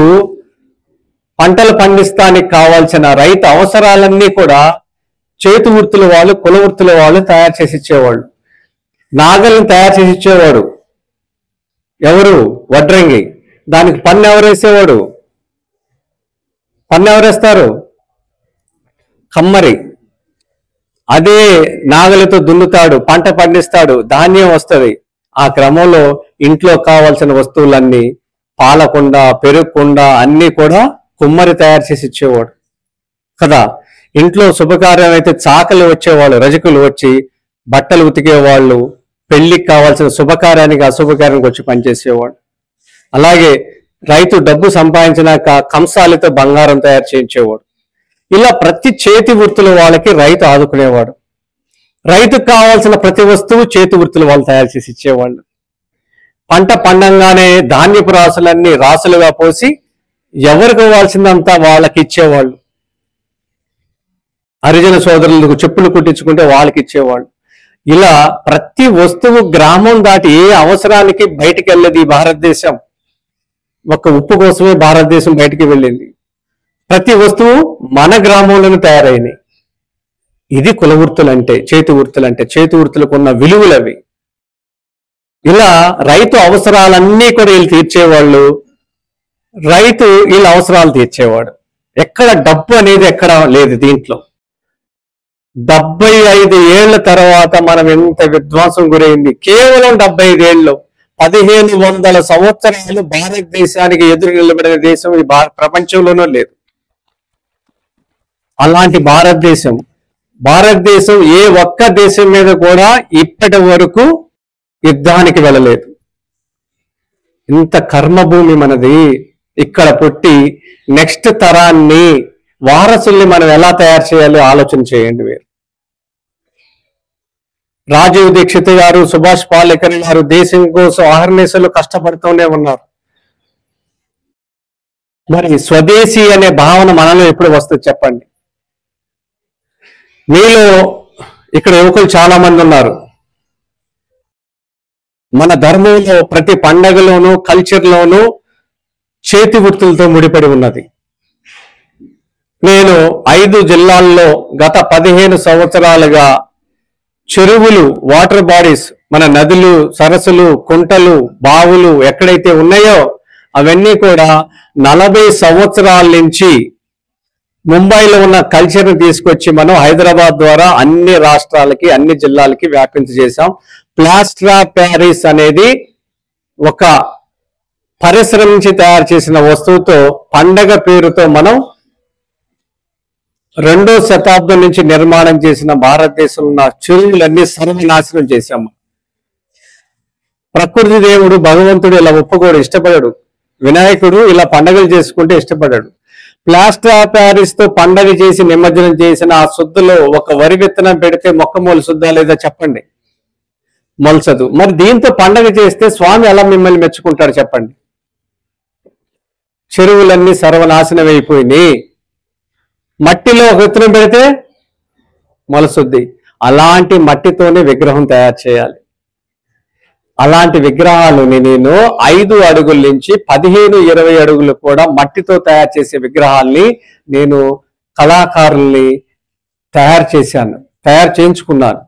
పంటలు పండిస్తానికి కావాల్సిన రైతు అవసరాలన్నీ కూడా చేతి వృత్తుల వాళ్ళు, కుల వృత్తుల వాళ్ళు తయారు చేసి ఇచ్చేవాళ్ళు. నాగల్ని తయారు చేసి ఇచ్చేవాడు ఎవరు? వడ్రంగి. దానికి పన్ను ఎవరేసేవాడు? పన్ను ఎవరేస్తారు? కమ్మరి. అదే నాగలితో దున్నుతాడు, పంట పండిస్తాడు, ధాన్యం వస్తుంది. ఆ క్రమంలో ఇంట్లో కావాల్సిన వస్తువులన్నీ పాలకుండ, పెరుగుకుండ అన్నీ కూడా కుమ్మరి తయారు చేసి ఇచ్చేవాడు కదా. ఇంట్లో శుభకార్యం అయితే చాకలు వచ్చేవాళ్ళు, రజకులు వచ్చి బట్టలు ఉతికేవాళ్ళు, పెళ్లికి కావాల్సిన శుభకార్యానికి అశుభకార్యానికి వచ్చి పనిచేసేవాడు. అలాగే రైతు డబ్బు సంపాదించినాక కంసాలితో బంగారం తయారు చేయించేవాడు. ఇలా ప్రతి చేతి వృత్తుల వాళ్ళకి రైతు ఆదుకునేవాడు. రైతుకు కావాల్సిన ప్రతి వస్తువు చేతి వృత్తుల వాళ్ళు తయారు చేసి ఇచ్చేవాళ్ళు. పంట పండంగానే ధాన్యపు రాసులన్నీ రాసులుగా పోసి ఎవరికి ఇవ్వాల్సిందంతా వాళ్ళకి ఇచ్చేవాళ్ళు. హరిజన సోదరులకు చెప్పులు కుట్టించుకుంటే వాళ్ళకి ఇచ్చేవాళ్ళు. ఇలా ప్రతి వస్తువు గ్రామం దాటి ఏ అవసరానికి బయటికి వెళ్ళేది ఈ భారతదేశం. ఒక ఉప్పు కోసమే భారతదేశం బయటికి వెళ్ళింది. ప్రతి వస్తువు మన గ్రామంలోనే తయారైనాయి. ఇది కుల వృత్తులు అంటే, చేతి వృత్తులు అంటే. చేతి వృత్తులకు ఉన్న విలువలు అవి. ఇలా రైతు అవసరాలన్నీ కూడా వీళ్ళు తీర్చేవాళ్ళు. రైతు వీళ్ళ అవసరాలు తీర్చేవాడు. ఎక్కడ డబ్బు అనేది ఎక్కడ లేదు దీంట్లో. 75 ఏళ్ల తర్వాత మనం ఎంత విధ్వంసం గురైంది. కేవలం 75 ఏళ్ళు, 1500 సంవత్సరాలు భారతదేశానికి ఎదురు నిలబడిన దేశం ఈ ప్రపంచంలోనూ లేదు. అలాంటి భారతదేశం ఏ ఒక్క దేశం మీద కూడా ఇప్పటి వరకు యుద్ధానికి వెళ్ళలేదు. ఇంత కర్మభూమి మనది. ఇక్కడ పుట్టి నెక్స్ట్ తరాన్ని, వారసుల్ని మనం ఎలా తయారు చేయాలో ఆలోచన చేయండి. మీరు రాజీవ్ దీక్షిత్ గారు, సుభాష్ పాలేకర్ గారు దేశం కోసం అహర్నిశలు కష్టపడుతూనే ఉన్నారు. మరి స్వదేశీ అనే భావన మనలో ఎప్పుడు వస్తుంది చెప్పండి? మీలో ఇక్కడ యువకులు చాలా మంది ఉన్నారు. మన ధర్మంలో ప్రతి పండగలోనూ కల్చర్లోనూ చేతి వృత్తులతో ముడిపడి ఉన్నది. నేను 5 జిల్లాల్లో గత 15 సంవత్సరాలుగా చెరువులు, వాటర్ బాడీస్, మన నదులు, సరస్సులు, కుంటలు, బావులు ఎక్కడైతే ఉన్నాయో అవన్నీ కూడా 40 సంవత్సరాల నుంచి ముంబైలో ఉన్న కల్చర్ని తీసుకొచ్చి మనం హైదరాబాద్ ద్వారా అన్ని రాష్ట్రాలకి, అన్ని జిల్లాలకి వ్యాపించేసాం. ప్లాస్టర్ ఆఫ్ ప్యారిస్ అనేది ఒక పరిశ్రమ నుంచి తయారు చేసిన వస్తువుతో, పండగ పేరుతో మనం 2వ శతాబ్దం నుంచి నిర్మాణం చేసిన భారతదేశంలో ఉన్న చెరువులన్నీ సర్వనాశనం చేశాము. ప్రకృతి దేవుడు, భగవంతుడు ఇలా ఒప్పుకోడు, ఇష్టపడాడు. వినాయకుడు ఇలా పండగలు చేసుకుంటే ఇష్టపడాడు. ప్లాస్టర్ ఆఫ్ ప్యారిస్ తో పండగ చేసి నిమజ్జనం చేసిన ఆ శుద్ధలో ఒక వరి విత్తనం పెడితే మొక్కమూలు శుద్ధ లేదా చెప్పండి? మొలచదు. మరి దీంతో పండగ చేస్తే స్వామి ఎలా మిమ్మల్ని మెచ్చుకుంటాడు చెప్పండి? చెరువులన్నీ సర్వనాశనం అయిపోయినాయి, మట్టిలో ఒక విత్తనం పెడితే మొలసుద్ది. అలాంటి మట్టితోనే విగ్రహం తయారు చేయాలి. అలాంటి విగ్రహాలని నేను 5 అడుగుల నుంచి 15-20 అడుగులు కూడా మట్టితో తయారు చేసే విగ్రహాల్ని నేను కళాకారుల్ని తయారు చేయించుకున్నాను.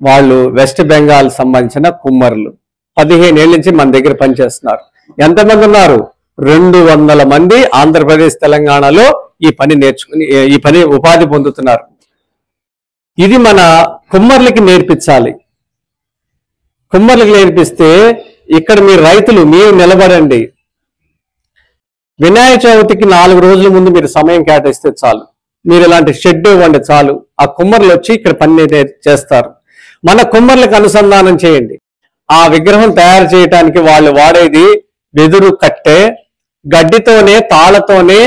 వాళ్ళు వెస్ట్ బెంగాల్ సంబంధించిన కుమ్మరులు 15 ఏళ్ళ నుంచి మన దగ్గర పనిచేస్తున్నారు. ఎంతమంది ఉన్నారు? 200 మంది ఆంధ్రప్రదేశ్ తెలంగాణలో ఈ పని నేర్చుకుని ఈ పని ఉపాధి పొందుతున్నారు. ఇది మన కుమ్మర్లకి నేర్పించాలి. కుమ్మర్లకు నేర్పిస్తే ఇక్కడ మీరు రైతులు మీరు నిలబడండి. వినాయక చవితికి 4 రోజుల ముందు మీరు సమయం కేటాయిస్తే చాలు. మీరు ఇలాంటి షెడ్ ఇవ్వండి చాలు. ఆ కుమ్మర్లు వచ్చి ఇక్కడ పని చేస్తారు. మన కుమ్మర్లకు అనుసంధానం చేయండి. ఆ విగ్రహం తయారు చేయడానికి వాళ్ళు వాడేది వెదురు కట్టే, గడ్డితోనే తాళతోనే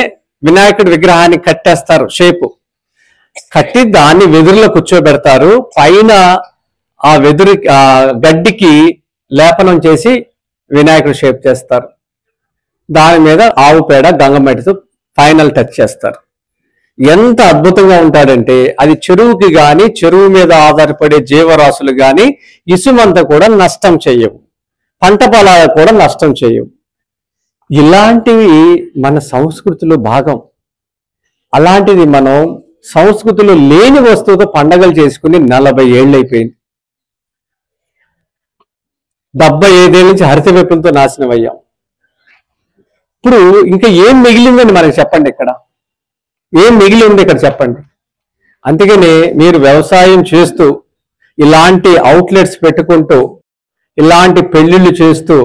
వినాయకుడి విగ్రహాన్ని కట్టేస్తారు. షేపు కట్టి దాన్ని వెదురులో కూర్చోబెడతారు. పైన ఆ గడ్డికి లేపనం చేసి వినాయకుడి షేప్ చేస్తారు. దాని మీద ఆవు పేడ గంగమట్టితో ఫైనల్ టచ్ చేస్తారు. ఎంత అద్భుతంగా ఉంటాడంటే అది చెరువుకి గాని చెరువు మీద ఆధారపడే జీవరాశులు గాని ఇసుమంతా కూడా నష్టం చేయవు, పంట పొలాలకు కూడా నష్టం చేయవు. ఇలాంటివి మన సంస్కృతిలో భాగం. అలాంటిది మనం సంస్కృతిలో లేని వస్తువుతో పండగలు చేసుకుని 40 ఏళ్ళు అయిపోయింది. 75 ఏళ్ళ నుంచి హరిత విప్లవంతో నాశనం అయ్యాం. ఇప్పుడు ఇంకా ఏం మిగిలిందని మనకి చెప్పండి? ఇక్కడ ఏం మిగిలి ఉంది ఇక్కడ చెప్పండి? అందుకనే మీరు వ్యవసాయం చేస్తూ ఇలాంటి అవుట్లెట్స్ పెట్టుకుంటూ ఇలాంటి పెళ్లిళ్ళు చేస్తూ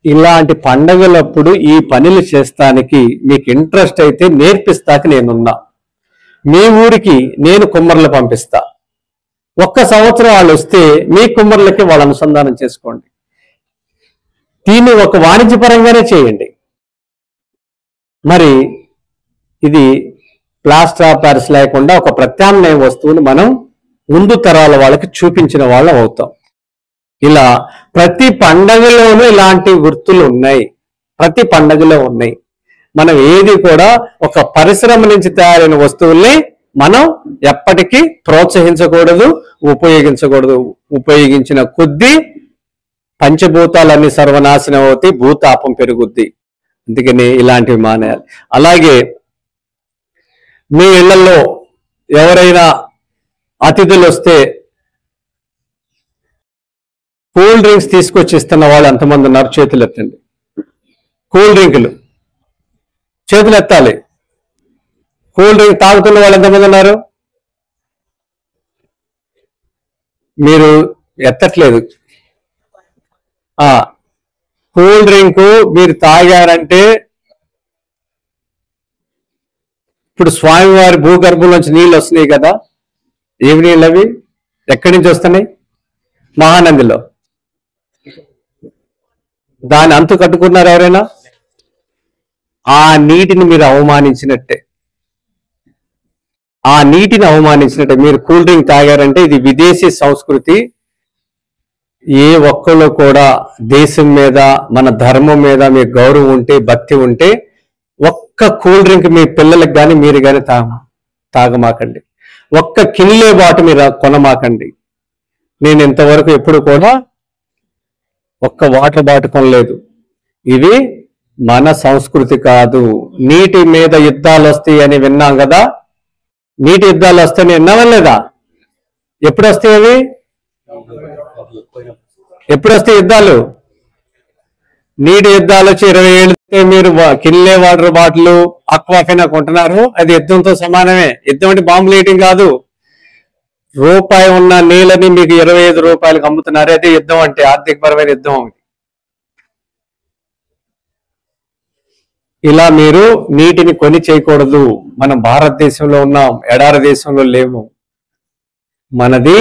ఇలాంటి పండగలప్పుడు ఈ పనులు చేస్తానికి మీకు ఇంట్రెస్ట్ అయితే నేర్పిస్తాక నేనున్నా. మీ ఊరికి నేను కుమ్మర్లు పంపిస్తా. 1 సంవత్సరం వాళ్ళు వస్తే మీ కుమ్మర్లకి వాళ్ళు అనుసంధానం చేసుకోండి. దీన్ని ఒక వాణిజ్యపరంగానే చేయండి. మరి ఇది ప్లాస్టర్ ఆఫ్ ప్యారిస్ లేకుండా ఒక ప్రత్యామ్నాయ వస్తువుని మనం ముందు తరాల వాళ్ళకి చూపించిన వాళ్ళం అవుతాం. ఇలా ప్రతి పండగలోనూ ఇలాంటి గుర్తులు ఉన్నాయి. ప్రతి పండగలో ఉన్నాయి. మనం ఏది కూడా ఒక పరిశ్రమ నుంచి తయారైన వస్తువుల్ని మనం ఎప్పటికీ ప్రోత్సహించకూడదు, ఉపయోగించకూడదు. ఉపయోగించిన కొద్దీ పంచభూతాలన్నీ సర్వనాశనం అవుతాయి, భూతాపం పెరుగుద్ది. అందుకని ఇలాంటివి మానేయాలి. అలాగే మీ ఇళ్లలో ఎవరైనా అతిథులు వస్తే కూల్ డ్రింక్స్ తీసుకొచ్చి ఇస్తున్న వాళ్ళు ఎంతమంది ఉన్నారు? చేతులు ఎత్తండి. కూల్ డ్రింకులు చేతులు ఎత్తాలి. కూల్ డ్రింక్ తాగుతున్న వాళ్ళు ఎంతమంది ఉన్నారు? మీరు ఎత్తట్లేదు. కూల్ డ్రింకు మీరు తాగారంటే ఇప్పుడు స్వామివారి భూగర్భం నుంచి నీళ్ళు వస్తున్నాయి కదా, ఏమి నీళ్ళు అవి? ఎక్కడి నుంచి వస్తున్నాయి? మహానందిలో. దాని అంతు కట్టుకున్నారు ఎవరైనా? ఆ నీటిని మీరు అవమానించినట్టే. ఆ నీటిని అవమానించినట్టే. మీరు కూల్ డ్రింక్ తాగారంటే ఇది విదేశీ సంస్కృతి. ఏ ఒక్కళ్ళు కూడా దేశం మీద మన ధర్మం మీద మీకు గౌరవం ఉంటే భక్తి ఉంటే ఒక్క కూల్ డ్రింక్ మీ పిల్లలకు కానీ మీరు కానీ తాగమాకండి. ఒక్క కిన్లే బాటు మీరు కొనమాకండి. నేను ఇంతవరకు ఎప్పుడు కూడా ఒక్క వాటర్ బాటిల్ కొనలేదు. ఇవి మన సంస్కృతి కాదు. నీటి మీద యుద్ధాలు వస్తాయి అని విన్నాం కదా. నీటి యుద్ధాలు వస్తాయని విన్నావా లేదా? ఎప్పుడు వస్తాయి అవి? ఎప్పుడు వస్తాయి యుద్ధాలు? నీటి యుద్ధాలు వచ్చి 20 ఏళ్ళు మీరు కిన్లే వాటర్ బాటిల్ అక్వాఫైనా కొంటున్నారు. అది యుద్ధంతో సమానమే. యుద్ధం అంటే బాంబులు వేయటం కాదు. రూపాయి ఉన్న నీళ్ళని మీకు 25 రూపాయలకు అమ్ముతున్నారు. అదే యుద్ధం అంటే, ఆర్థికపరమైన యుద్ధం. ఇలా మీరు నీటిని కొని చేయకూడదు. మనం భారతదేశంలో ఉన్నాం, ఎడారి దేశంలో లేము. మనది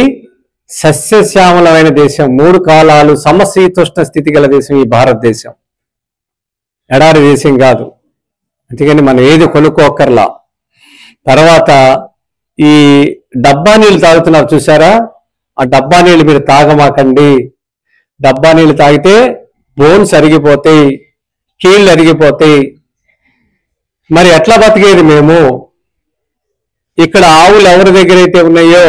సస్యశ్యామలమైన దేశం, 3 కాలాలు సమశీతోష్ణ స్థితి గల దేశం ఈ భారతదేశం. ఎడారి దేశం కాదు. అందుకని మనం ఏది కొనుక్కోకర్లా. తర్వాత ఈ డబ్బా నీళ్ళు తాగుతున్నారు చూసారా? ఆ డబ్బా నీళ్ళు మీరు తాగమాకండి. డబ్బా నీళ్ళు తాగితే బోన్స్ అరిగిపోతాయి, కీళ్ళు అరిగిపోతాయి. మరి ఎట్లా బతికేది మేము? ఇక్కడ ఆవులు ఎవరి దగ్గర అయితే ఉన్నాయో,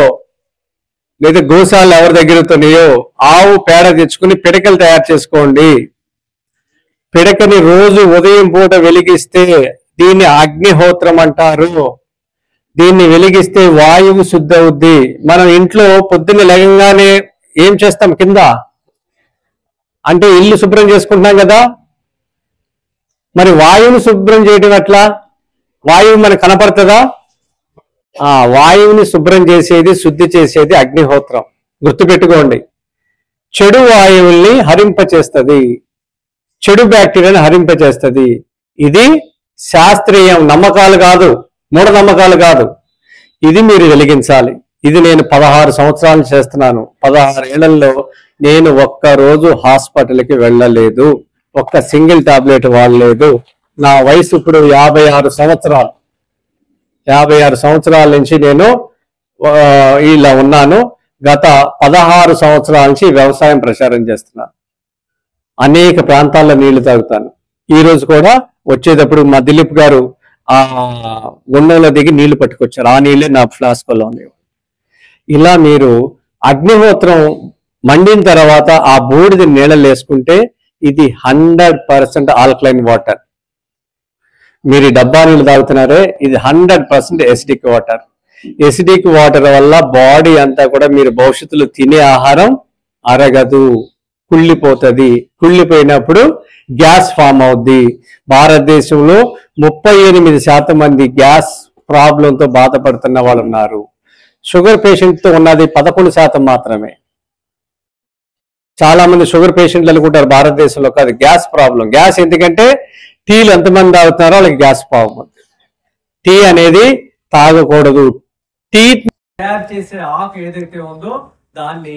లేదా గోశాలలు ఎవరి దగ్గర ఉన్నాయో, ఆవు పేడ తెచ్చుకుని పిడకలు తయారు చేసుకోండి. పిడకని రోజు ఉదయం పూట వెలిగిస్తే దీన్ని అగ్నిహోత్రం అంటారు. దీన్ని వెలిగిస్తే వాయువు శుద్ధి అవుద్ది. మనం ఇంట్లో పొద్దున్న లేవగానే ఏం చేస్తాం? కింద అంటే ఇల్లు శుభ్రం చేసుకుంటున్నాం కదా. మరి వాయువుని శుభ్రం చేయడం ఎట్లా? వాయువు మనకు కనపడుతుందా? ఆ వాయువుని శుభ్రం చేసేది, శుద్ధి చేసేది అగ్నిహోత్రం. గుర్తుపెట్టుకోండి. చెడు వాయువుల్ని హరింపచేస్తుంది, చెడు బ్యాక్టీరియాని హరింపచేస్తుంది. ఇది శాస్త్రీయం, నమ్మకాలు కాదు, మూఢనమ్మకాలు కాదు. ఇది మీరు వెలిగించాలి. ఇది నేను 16 సంవత్సరాలు చేస్తున్నాను. 16 ఏళ్లలో నేను ఒక్కరోజు హాస్పిటల్కి వెళ్ళలేదు, ఒక్క సింగిల్ టాబ్లెట్ వాడలేదు. నా వయసు ఇప్పుడు 56 సంవత్సరాలు. 56 సంవత్సరాల నుంచి నేను ఇలా ఉన్నాను. గత 16 సంవత్సరాల నుంచి వ్యవసాయం ప్రచారం చేస్తున్నాను. అనేక ప్రాంతాల్లో నీళ్లు తాగుతాను. ఈ రోజు కూడా వచ్చేటప్పుడు మా దిలీప్ గారు ఆ గుండంలో దిగి నీళ్లు పట్టుకొచ్చారు. ఆ నీళ్ళే నా ఫ్లాస్కోలో ఉన్నాయి. ఇలా మీరు అగ్నిహోత్రం మండిన తర్వాత ఆ బూడిద నీళ్ళలో వేసుకుంటే ఇది 100% ఆల్కలైన్ వాటర్. మీరు డబ్బా నీళ్ళు తాగుతున్నారే, ఇది 100% ఎసిడిక్ వాటర్. ఎసిడిక్ వాటర్ వల్ల బాడీ అంతా కూడా మీరు భవిష్యత్తులో తినే ఆహారం అరగదు, కుళ్ళిపోతుంది. కుళ్ళిపోయినప్పుడు గ్యాస్ ఫామ్ అవుద్ది. భారతదేశంలో 38% మంది గ్యాస్ ప్రాబ్లంతో బాధపడుతున్న వాళ్ళు ఉన్నారు. షుగర్ పేషెంట్తో ఉన్నది 11% మాత్రమే. చాలా మంది షుగర్ పేషెంట్లు అనుకుంటారు భారతదేశంలో, కాదు, గ్యాస్ ప్రాబ్లం. గ్యాస్ ఎందుకంటే టీలు ఎంతమంది తాగుతున్నారో వాళ్ళకి గ్యాస్ ప్రాబ్లం. టీ అనేది తాగకూడదు. టీ తయారు చేసే ఆకు ఏదైతే ఉందో దాన్ని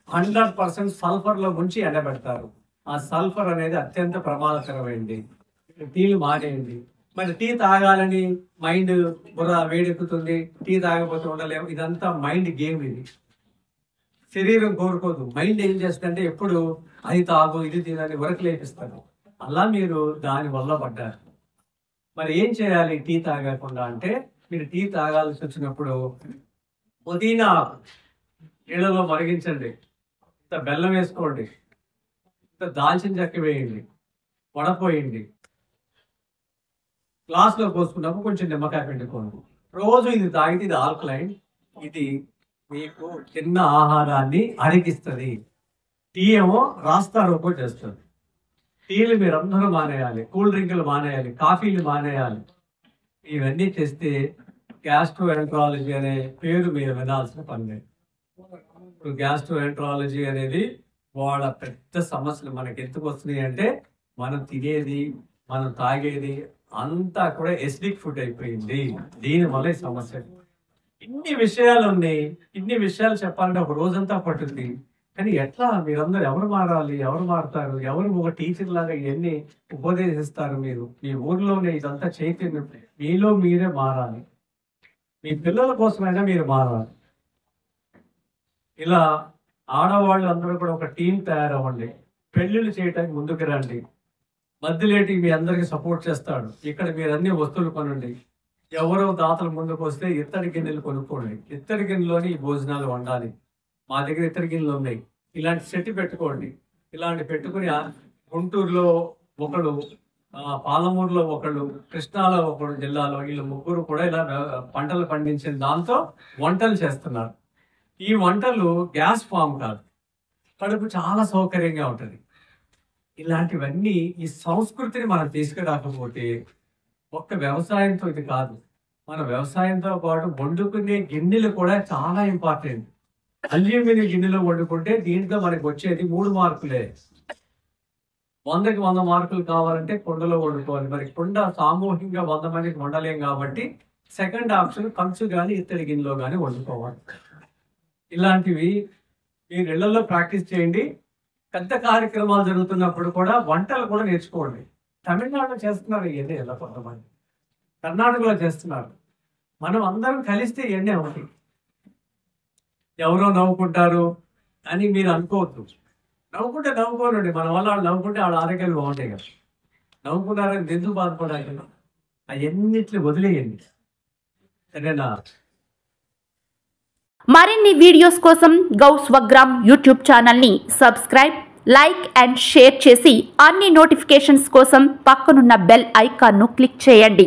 100% సల్ఫర్ లో ముంచి ఎండబెడతారు. ఆ సల్ఫర్ అనేది అత్యంత ప్రమాదకరమైంది. టీలు మానేయండి. మరి టీ తాగాలని మైండ్ బుర్ర వేడెక్కుతుంది, టీ తాగకపోతే ఉండలేము. ఇదంతా మైండ్ గేమ్. ఇది శరీరం కోరుకోదు. మైండ్ ఏం చేస్తుందంటే ఎప్పుడు అది తాగు, ఇది తినని వరకు లేపిస్తారు. అలా మీరు దాని వల్ల పడ్డారు. మరి ఏం చేయాలి టీ తాగకుండా అంటే? మీరు టీ తాగాల్సి వచ్చినప్పుడు పుదీనా నీళ్ళలో మరిగించండి, ఇంత బెల్లం వేసుకోండి, ఇంత దాల్చిన చెక్క వేయండి, వడపోయండి, గ్లాస్లో పోసుకున్నప్పుడు కొంచెం నిమ్మకాయ పిండుకోండి. రోజు ఇది తాగితే ఇది ఆల్కలైన్. ఇది మీకు తిన్న ఆహారాన్ని అరిగిస్తుంది. టీ ఏమో రాస్తారోకో చేస్తుంది. టీలు మీరు అందరూ మానేయాలి, కూల్ డ్రింకులు మానేయాలి, కాఫీలు మానేయాలి. ఇవన్నీ చేస్తే గ్యాస్ట్రోఎంట్రాలజీ అనే పేరు మీరు వినాల్సిన పని లేదు. ఇప్పుడు గ్యాస్ట్రోఎంట్రాలజీ అనేది వాళ్ళ పెద్ద సమస్యలు మనకి ఎందుకు వస్తున్నాయి అంటే మనం తినేది, మనం తాగేది అంతా కూడా ఎసిడిక్ ఫుడ్ అయిపోయింది. దీనివల్ల ఈ సమస్య. ఇన్ని విషయాలు ఉన్నాయి. ఇన్ని విషయాలు చెప్పాలంటే ఒక రోజంతా పట్టుద్ది. కానీ ఎట్లా మీరందరూ ఎవరు మారాలి, ఎవరు మారుతారు, ఎవరు ఒక టీచర్ లాగా ఇవన్నీ ఉపదేశిస్తారు? మీరు మీ ఊర్లోనే ఇదంతా చైతన్యం మీలో మీరే మారాలి. మీ పిల్లల కోసమైనా మీరు మారాలి. ఇలా ఆడవాళ్ళు అందరూ కూడా ఒక టీం తయారవ్వండి. పెళ్లిళ్ళు చేయటానికి ముందుకు రండి. మధ్యలేటి మీ అందరికి సపోర్ట్ చేస్తాడు. ఇక్కడ మీరు అన్ని వస్తువులు కొనండి. ఎవరో దాతలు ముందుకు వస్తే ఇత్తడి గిన్నెలు కొనుక్కోండి. ఇత్తడి గిన్నెలోని ఈ భోజనాలు వండాలి. మా దగ్గర ఇత్తడి గిన్నెలు ఉన్నాయి. ఇలాంటి సెట్ పెట్టుకోండి. ఇలాంటి పెట్టుకుని గుంటూరులో ఒకడు, పాలమూరులో ఒకళ్ళు, కృష్ణాలో ఒకడు, జిల్లాలో వీళ్ళు ముగ్గురు కూడా ఇలా పంటలు పండించిన దాంతో వంటలు చేస్తున్నారు. ఈ వంటలు గ్యాస్ ఫామ్ కాదు, కడుపు చాలా సౌకర్యంగా ఉంటుంది. ఇలాంటివన్నీ ఈ సంస్కృతిని మనం తీసుకురాకపోతే ఒక్క వ్యవసాయంతో ఇది కాదు. మన వ్యవసాయంతో పాటు వండుకునే గిన్నెలు కూడా చాలా ఇంపార్టెంట్. అల్యూమినియం గిన్నెలో వండుకుంటే దీంట్లో మనకి వచ్చేది 3 మార్కులే. 100కి 100 మార్కులు కావాలంటే కుండలో వండుకోవాలి. మరి కుండ సామూహికంగా 100 మందికి వండలేం కాబట్టి సెకండ్ ఆప్షన్ కంచు కానీ ఇత్తడి గిన్నెలో కానీ వండుకోవాలి. ఇలాంటివి మీరు ఇళ్లలో ప్రాక్టీస్ చేయండి. పెద్ద కార్యక్రమాలు జరుగుతున్నప్పుడు కూడా వంటలు కూడా నేర్చుకోండి. తమిళనాడులో చేస్తున్నారు ఇవన్నీ, ఎలా కొంతమంది కర్ణాటకలో చేస్తున్నారు. మనం అందరం కలిస్తే ఇవన్నీ ఒకటి. ఎవరో నవ్వుకుంటారు అని మీరు అనుకోవద్దు. నవ్వుకుంటే నవ్వుకోనండి, మన వల్ల వాళ్ళు నవ్వుకుంటే వాళ్ళ ఆరోగ్యాలు బాగుంటాయి కదా. నవ్వుకున్నారని ఎందుకు బాధపడాలి? అవన్నిటిని వదిలేయండి, సరేనా? మరిన్ని వీడియోస్ కోసం గౌ స్వగ్రామ్ యూట్యూబ్ ఛానల్ని సబ్స్క్రైబ్, లైక్ అండ్ షేర్ చేసి అన్ని నోటిఫికేషన్స్ కోసం పక్కనున్న బెల్ ఐకాన్ను క్లిక్ చేయండి.